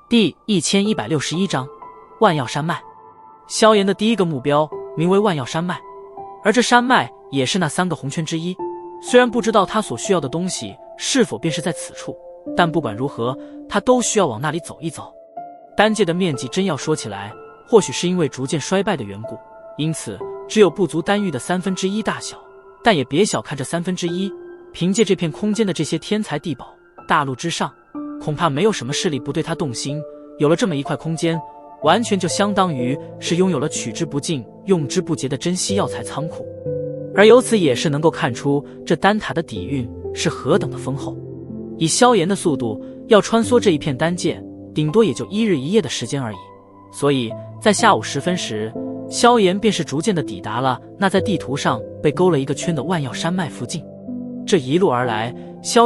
第1161章万药山脉。萧炎的第一个目标名为万药山脉，而这山脉也是那3个红圈之一。虽然不知道他所需要的东西是否便是在此处，但不管如何，他都需要往那里走一走。丹界的面积真要说起来，或许是因为逐渐衰败的缘故，因此只有不足丹域的1/3大小。但也别小看这1/3，凭借这片空间的这些天材地宝，大陆之上恐怕没有什么势力不对他动心。有了这么一块空间，完全就相当于是拥有了取之不尽用之不竭的珍稀药材仓库。而由此也是能够看出这丹塔的底蕴是何等的丰厚。以萧炎的速度，要穿梭这一片丹界，顶多也就1日1夜的时间而已。所以在下午时分时，萧炎便是逐渐的抵达了那在地图上被勾了一个圈的万药山脉附近。这一路而来，萧